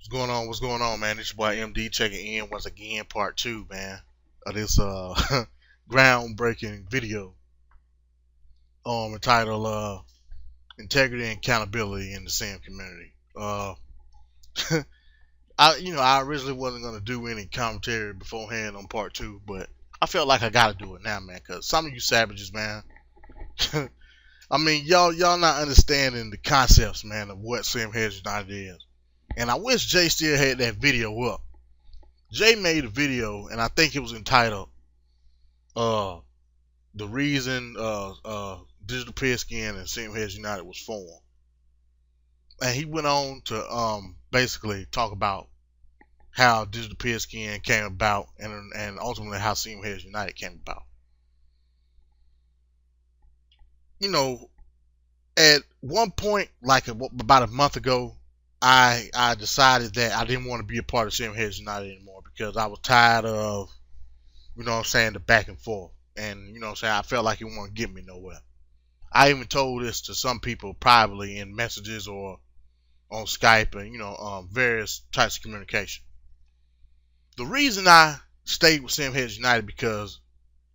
What's going on? What's going on, man? It's your boy MD checking in once again, part two, man, of this groundbreaking video entitled Integrity and Accountability in the SIM Community. I originally wasn't gonna do any commentary beforehand on part two, but I felt like I gotta do it now, man, because some of you savages, man. I mean, y'all not understanding the concepts, man, of what Sim Heads United is. And I wish Jay still had that video up. Jay made a video, and I think it was entitled "The Reason Digital Pigskin and Sim Heads United was formed." And he went on to basically talk about how Digital Pigskin came about, and ultimately how Sim Heads United came about. You know, at one point, like about a month ago, I decided that I didn't want to be a part of Sim Heads United anymore because I was tired of, the back and forth. And, I felt like it wouldn't get me nowhere. I even told this to some people privately in messages or on Skype and, various types of communication. The reason I stayed with Sim Heads United because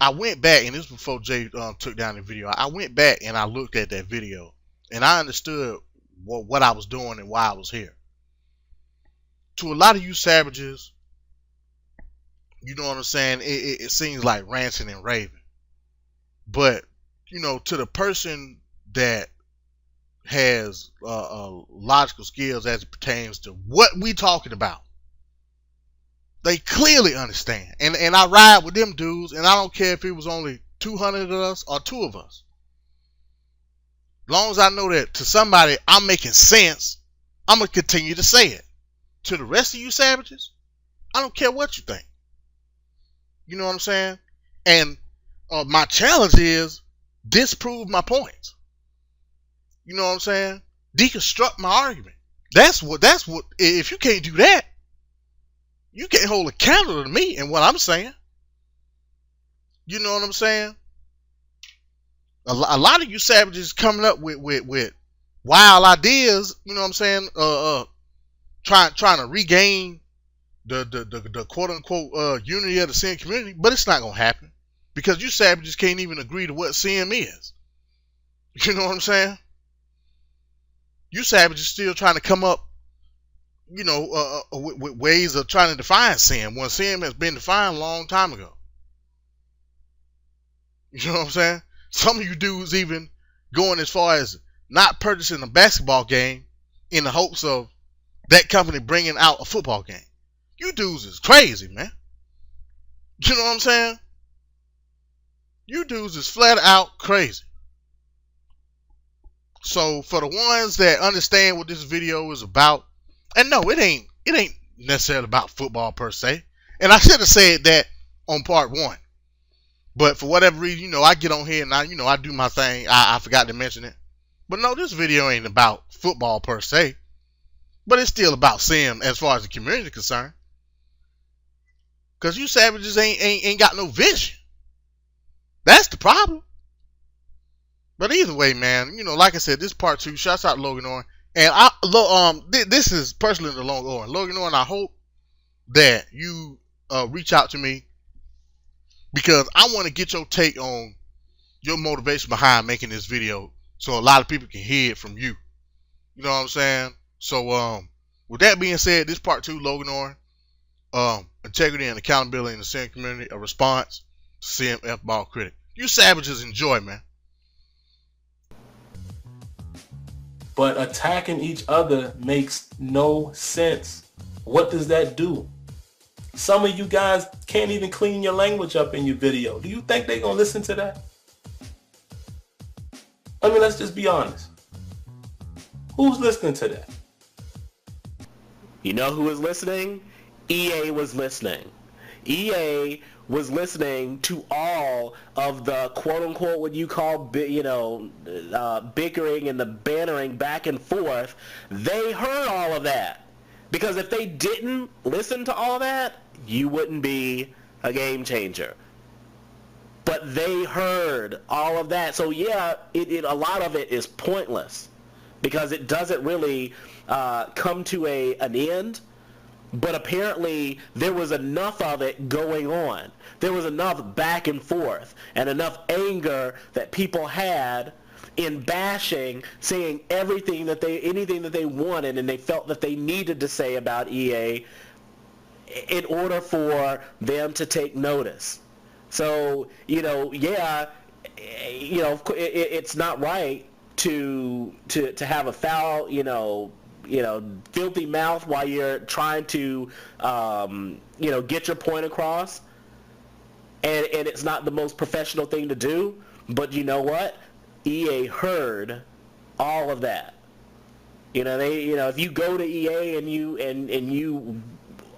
I went back, and this was before Jay took down the video. I went back and I looked at that video, and I understood what I was doing and why I was here. To a lot of you savages, you know what I'm saying, it seems like ranting and raving. But, to the person that has logical skills as it pertains to what we talking about, they clearly understand. And I ride with them dudes, and I don't care if it was only 200 of us or two of us. As long as I know that to somebody I'm making sense, I'm going to continue to say it. To the rest of you savages, I don't care what you think. You know what I'm saying? And my challenge is disprove my points. You know what I'm saying? Deconstruct my argument. That's what, if you can't do that, you can't hold a candle to me and what I'm saying. You know what I'm saying? A lot of you savages coming up with wild ideas, you know what I'm saying? Trying to regain the quote unquote unity of the SIM community, but it's not gonna happen because you savages can't even agree to what SIM is. You know what I'm saying? You savages still trying to come up, with ways of trying to define SIM when SIM has been defined a long time ago. You know what I'm saying? Some of you dudes even going as far as not purchasing a basketball game in the hopes of that company bringing out a football game. You dudes is crazy, man. You know what I'm saying? You dudes is flat out crazy. So for the ones that understand what this video is about, and no, it ain't necessarily about football per se. And I should have said that on part one. But for whatever reason, I get on here and I do my thing. I forgot to mention it. But no, this video ain't about football per se. But it's still about SIM as far as the community is concerned. Because you savages ain't got no vision. That's the problem. But either way, man, like I said, this part two. Shouts out to Loganorin. And this is personally to Loganorin. Loganorin, I hope that you reach out to me, because I want to get your take on your motivation behind making this video so a lot of people can hear it from you. You know what I'm saying? So, with that being said, this part two, Loganorin, integrity and accountability in the SIM community, a response to SIM F-ball critic. You savages enjoy, man. But attacking each other makes no sense. What does that do? Some of you guys can't even clean your language up in your video. Do you think they're going to listen to that? I mean, let's just be honest. Who's listening to that? You know who was listening? EA was listening. EA was listening to all of the quote-unquote what you call bickering and the bantering back and forth. They heard all of that. Because if they didn't listen to all that, you wouldn't be a game changer. But they heard all of that. So yeah, a lot of it is pointless because it doesn't really come to an end. But apparently there was enough of it going on. There was enough back and forth and enough anger that people had in bashing, saying anything that they wanted and they felt that they needed to say about EA in order for them to take notice. So, it's not right to have a foul, filthy mouth while you're trying to, get your point across. And it's not the most professional thing to do. But you know what? EA heard all of that. If you go to EA and you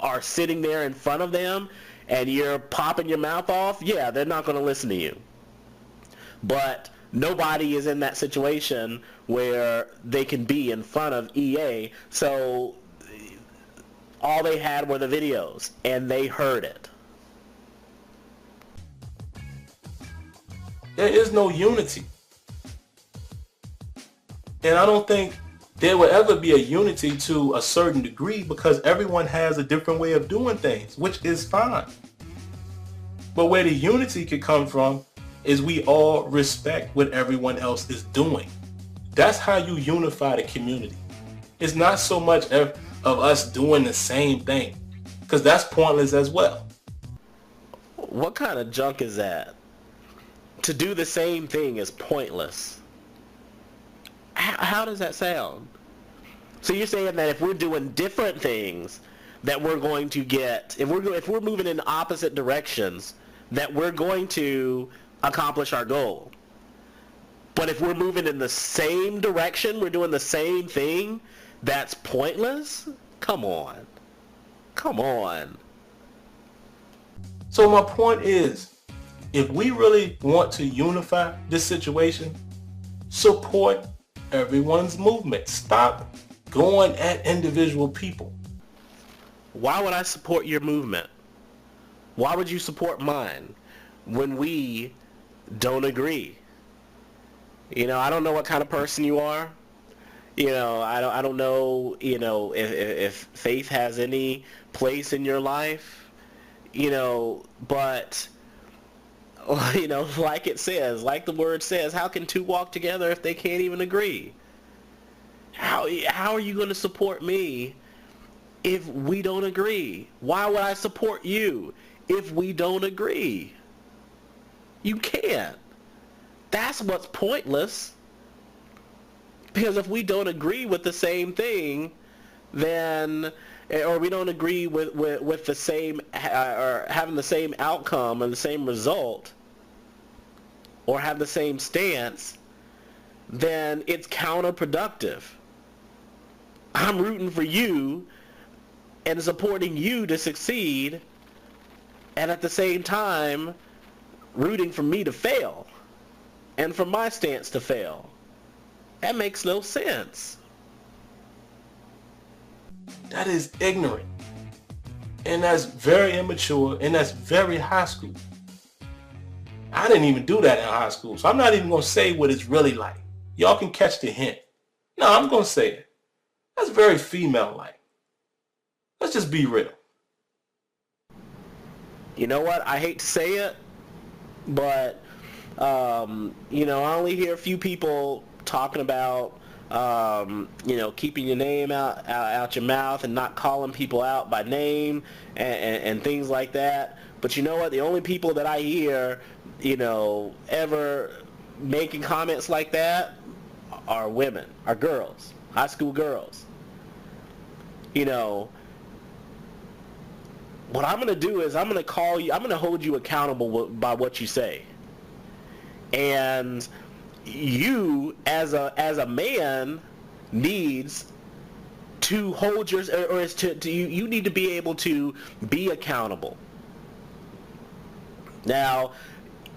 are sitting there in front of them and you're popping your mouth off, yeah, they're not going to listen to you. But nobody is in that situation where they can be in front of EA, so all they had were the videos, and they heard it. There is no unity. And I don't think there will ever be a unity to a certain degree, because everyone has a different way of doing things, which is fine. But where the unity could come from is we all respect what everyone else is doing. That's how you unify the community. It's not so much of us doing the same thing, because that's pointless as well. What kind of junk is that? To do the same thing is pointless. How does that sound? So you're saying that if we're doing different things, that we're going to get, if we're moving in opposite directions, that we're going to accomplish our goal. But if we're moving in the same direction, we're doing the same thing, that's pointless? Come on. Come on. So my point is, if we really want to unify this situation, support everyone's movement. Stop going at individual people. Why would I support your movement? Why would you support mine when we don't agree? I don't know what kind of person you are. I don't know, if faith has any place in your life, but, like it says, like the word says, how can two walk together if they can't even agree? How are you going to support me if we don't agree? Why would I support you if we don't agree? You can't. That's what's pointless. Because if we don't agree with the same thing, then, or we don't agree with the same, or having the same outcome and the same result, or have the same stance, then it's counterproductive. I'm rooting for you and supporting you to succeed, and at the same time rooting for me to fail and for my stance to fail. That makes no sense. That is ignorant. And that's very immature, and that's very high school. I didn't even do that in high school, so I'm not even going to say what it's really like. Y'all can catch the hint. No, I'm going to say it. That's very female-like. Let's just be real. You know what? I hate to say it, but, I only hear a few people talking about, keeping your name out your mouth and not calling people out by name and things like that. But you know what? The only people that I hear, ever making comments like that are women, are girls, high school girls. What I'm going to do is I'm going to hold you accountable by what you say. And you, as a man, needs to hold you need to be able to be accountable. Now,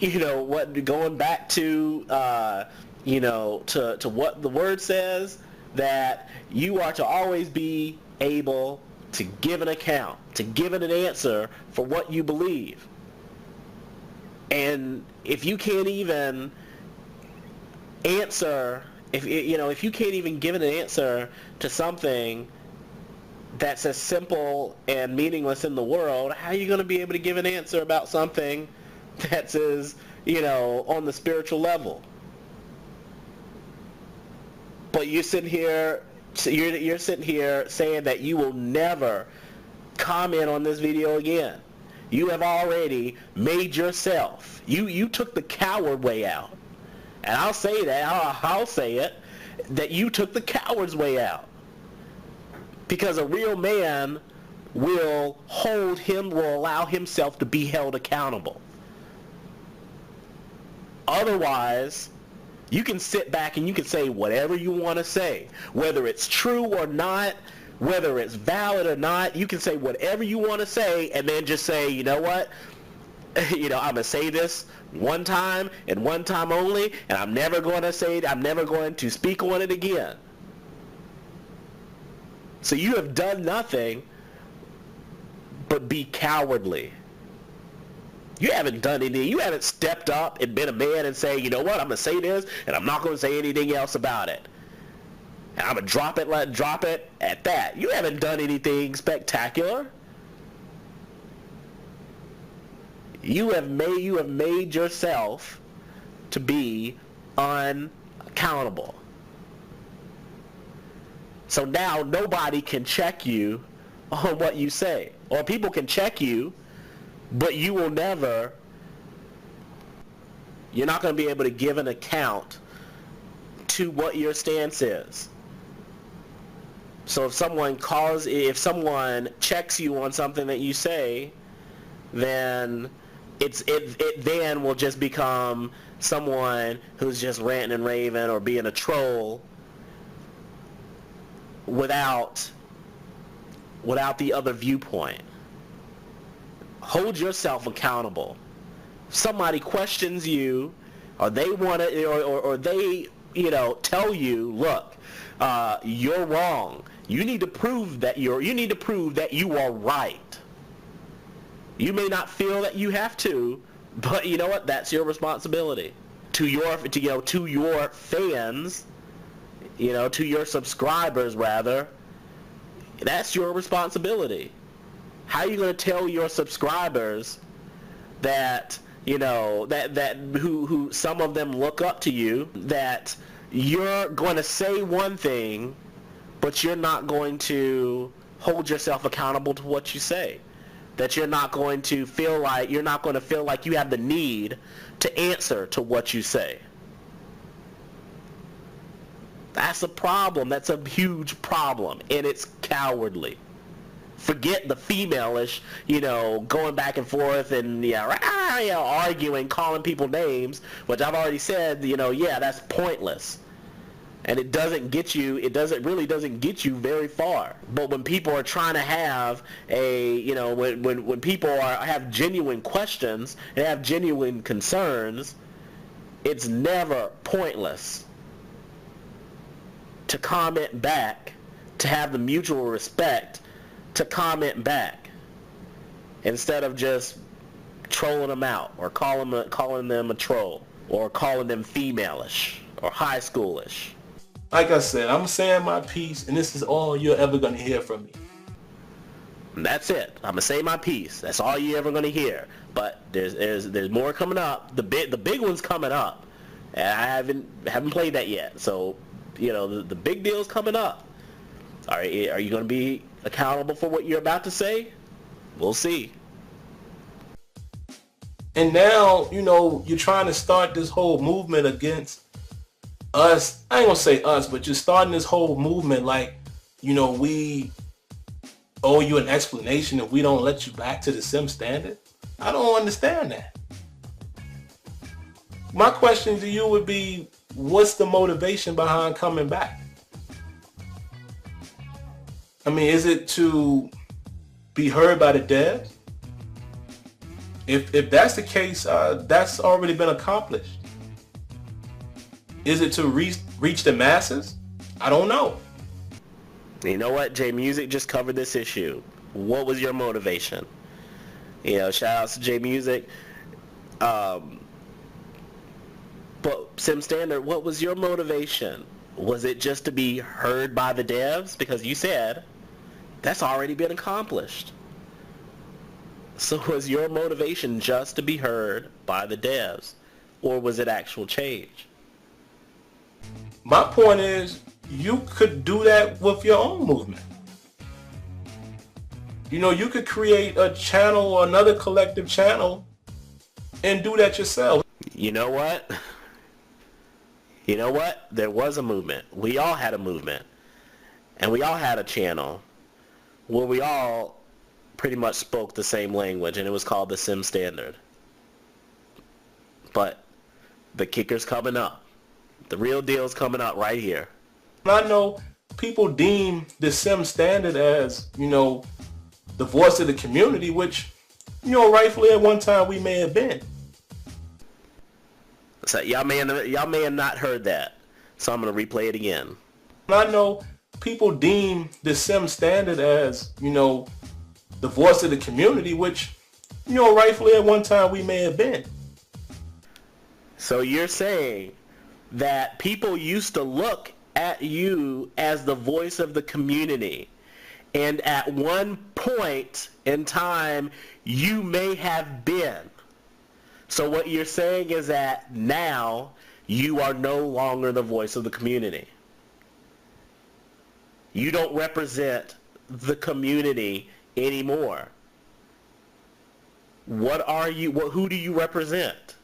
going back to, to what the word says, that you are to always be able to give an account, to give an answer for what you believe. And if you can't even answer, if you can't even give an answer to something that's as simple and meaningless in the world, how are you going to be able to give an answer about something that's as, on the spiritual level? But you're sitting here saying that you will never comment on this video again. You have already made yourself. You took the coward way out. And I'll say that, I'll say it, that you took the coward's way out. Because a real man will allow himself to be held accountable. Otherwise, you can sit back and you can say whatever you want to say. Whether it's true or not, whether it's valid or not, you can say whatever you want to say and then just say, you know what? I'm going to say this one time and one time only, and I'm never going to speak on it again. So you have done nothing but be cowardly. You haven't done anything. You haven't stepped up and been a man and say, you know what, I'm going to say this, and I'm not going to say anything else about it. And I'm going to drop it at that. You haven't done anything spectacular. You have made yourself to be unaccountable. So now nobody can check you on what you say. Or people can check you, but you're not going to be able to give an account to what your stance is. So if someone checks you on something that you say, then it then will just become someone who's just ranting and raving or being a troll without the other viewpoint. Hold yourself accountable. If somebody questions you, or they want to, or they tell you, look, you're wrong. You need to prove that you are right. You may not feel that you have to, but you know what? That's your responsibility to your fans, to your subscribers rather. That's your responsibility. How are you going to tell your subscribers that who some of them look up to you, that you're going to say one thing, but you're not going to hold yourself accountable to what you say? That you're not going to feel like you have the need to answer to what you say. That's a problem. That's a huge problem, and it's cowardly. Forget the female-ish, going back and forth and arguing, calling people names, which I've already said, that's pointless. And it really doesn't get you very far. But when people are trying to have when people have genuine questions and have genuine concerns, it's never pointless to comment back, to have the mutual respect to comment back, instead of just trolling them out or calling them a troll or calling them female-ish or high schoolish. Like I said, I'm saying my piece, and this is all you're ever going to hear from me. And that's it. I'm going to say my piece. That's all you're ever going to hear. But there's more coming up. The big one's coming up. And I haven't played that yet. So, the big deal's coming up. Are you going to be accountable for what you're about to say? We'll see. And now, you're trying to start this whole movement against us. I ain't gonna say us, but you're starting this whole movement like, we owe you an explanation if we don't let you back to the sim standard. I don't understand that. My question to you would be, what's the motivation behind coming back? I mean, is it to be heard by the devs? If that's the case, that's already been accomplished. Is it to reach the masses? I don't know. You know what? J Music just covered this issue. What was your motivation? Shout outs to J Music. But Sim Standard, what was your motivation? Was it just to be heard by the devs? Because you said That's already been accomplished. So was your motivation just to be heard by the devs, or was it actual change? My point is, you could do that with your own movement. You know, you could create a channel or another collective channel and do that yourself. You know what? You know what? There was a movement. We all had a movement. And we all had a channel where we all pretty much spoke the same language, and it was called the Sim Standard. But the kicker's coming up. The real deal's coming up right here. I know people deem the Sim Standard as, you know, the voice of the community, which, you know, rightfully at one time we may have been. So y'all may have not heard that. So I'm going to replay it again. I know people deem the Sim Standard as, you know, the voice of the community, which, you know, rightfully at one time we may have been. So you're saying that people used to look at you as the voice of the community, and at one point in time you may have been. So what you're saying is that now you are no longer the voice of the community. You don't represent the community anymore. What are you? Who do you represent?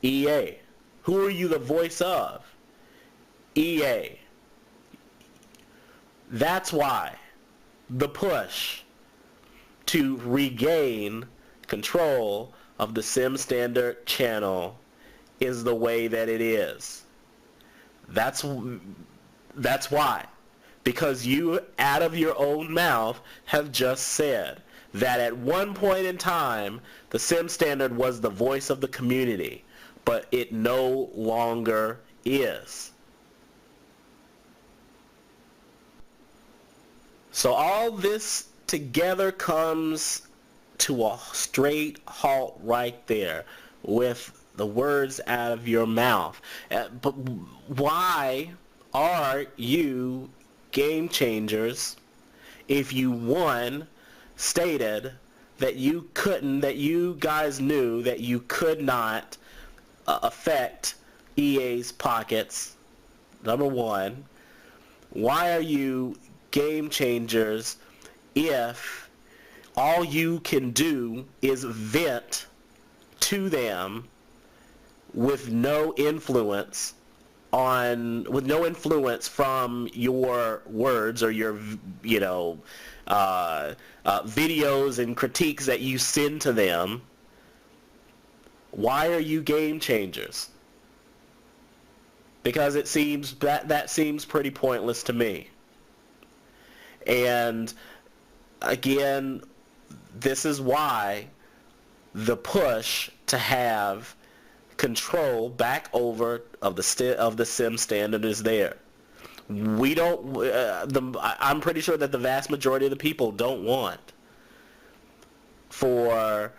EA. Who are you the voice of? EA. That's why the push to regain control of the Sim Standard channel is the way that it is. That's why. Because you, out of your own mouth, have just said that at one point in time, the Sim Standard was the voice of the community, but it no longer is. So all this together comes to a straight halt right there with the words out of your mouth. But why are you game changers if you, one, stated that you guys knew that you could not affect EA's pockets? Number one. Why are you game changers if all you can do is vent to them with no influence from your words or your videos and critiques that you send to them? Why are you game changers? Because it seems that seems pretty pointless to me. And again, this is why the push to have control back over of the Sim Standard is there. We don't. I'm pretty sure that the vast majority of the people don't want for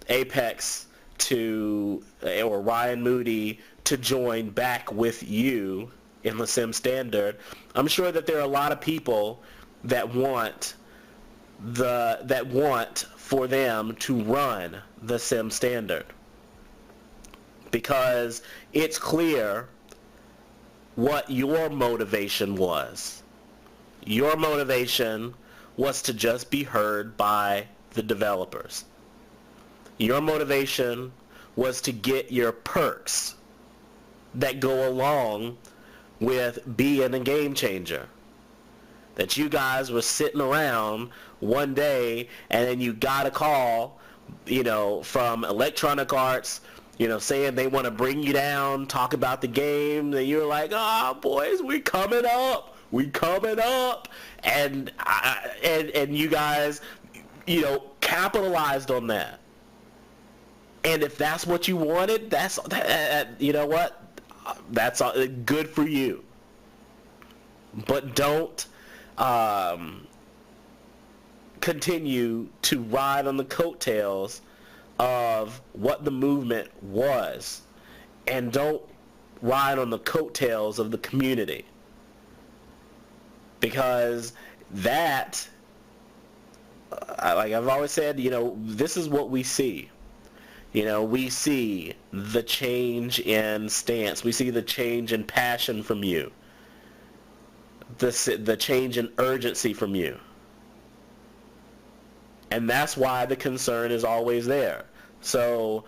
Apex or Ryan Moody to join back with you in the Sim Standard. I'm sure that there are a lot of people that want for them to run the Sim Standard, because it's clear what your motivation was. Your motivation was to just be heard by the developers. Your motivation was to get your perks that go along with being a game changer. That you guys were sitting around one day and then you got a call, from Electronic Arts, saying they want to bring you down, talk about the game, and you're like, boys, we coming up, and you guys, capitalized on that. And if that's what you wanted, that's good for you. But don't continue to ride on the coattails of what the movement was, and don't ride on the coattails of the community. because that, like I've always said, this is what we see. We see the change in stance. We see the change in passion from you. The change in urgency from you. And that's why the concern is always there. So,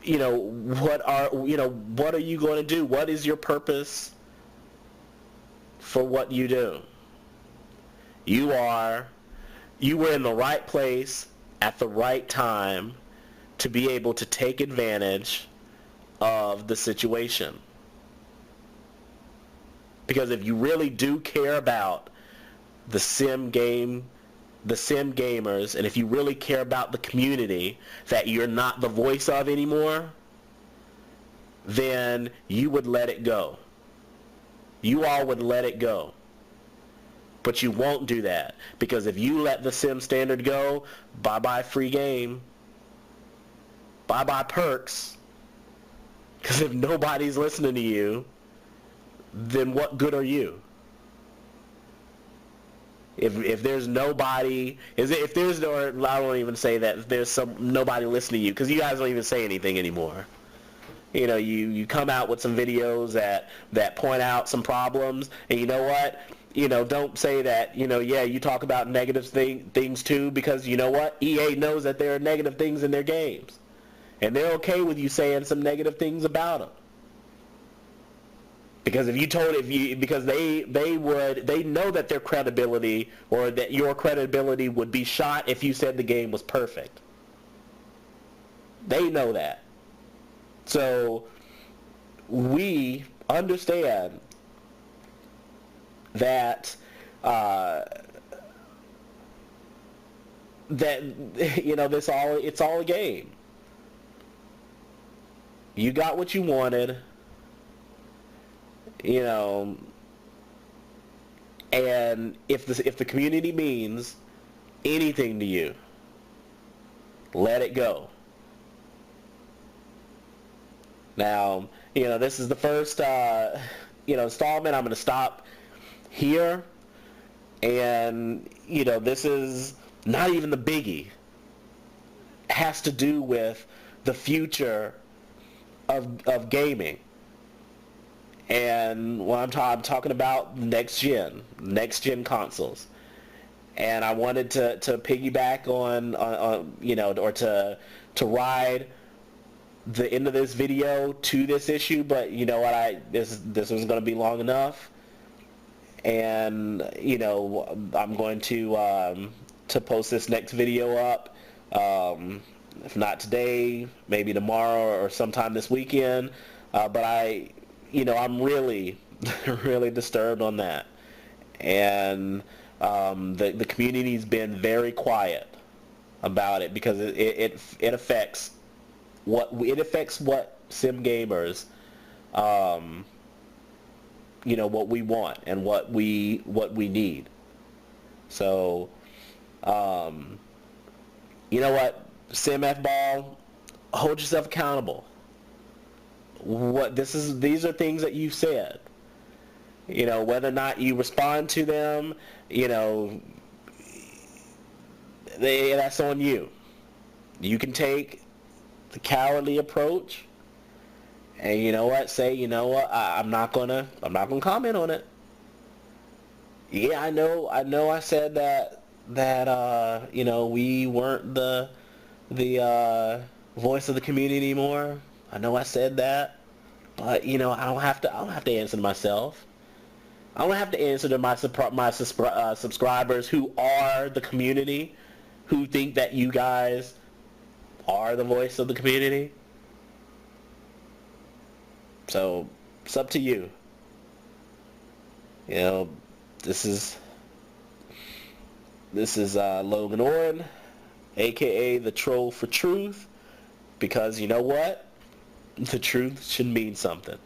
what are you going to do? What is your purpose for what you do? You were in the right place at the right time to be able to take advantage of the situation. Because if you really do care about the sim gamers, and if you really care about the community that you're not the voice of anymore, then you would let it go. You all would let it go. But you won't do that, because if you let the sim standard go, bye-bye free game. Bye-bye perks. Because if nobody's listening to you, then what good are you? If there's nobody, if there's no, I won't even say that, if there's nobody listening to you, because you guys don't even say anything anymore. You come out with some videos that point out some problems, and you know what? Don't say that, you talk about negative things too, because you know what? EA knows that there are negative things in their games. And they're okay with you saying some negative things about them. Because because they know that their credibility, or that your credibility would be shot if you said the game was perfect. They know that. So we understand that it's all a game. You got what you wanted, and if the community means anything to you, let it go. Now, this is the first installment. I'm going to stop here, and this is not even the biggie. It has to do with the future of gaming, and when I'm talking about next gen consoles, and I wanted to piggyback on or to ride the end of this video to this issue, but this was going to be long enough, and I'm going to post this next video up. If not today, maybe tomorrow or sometime this weekend. But I'm really, really disturbed on that. And the community's been very quiet about it, because it affects what sim gamers, what we want and what we need. So, you know what? Sim F-ball, hold yourself accountable. These are things that you've said. Whether or not you respond to them, that's on you. You can take the cowardly approach, and say, I'm not gonna comment on it. Yeah, I know I said that we weren't the voice of the community anymore. I know I said that, but I don't have to answer to myself. I don't have to answer to my subscribers who are the community, who think that you guys are the voice of the community. So it's up to you. This is Loganorin, aka the Troll for Truth, because you know what? The truth should mean something.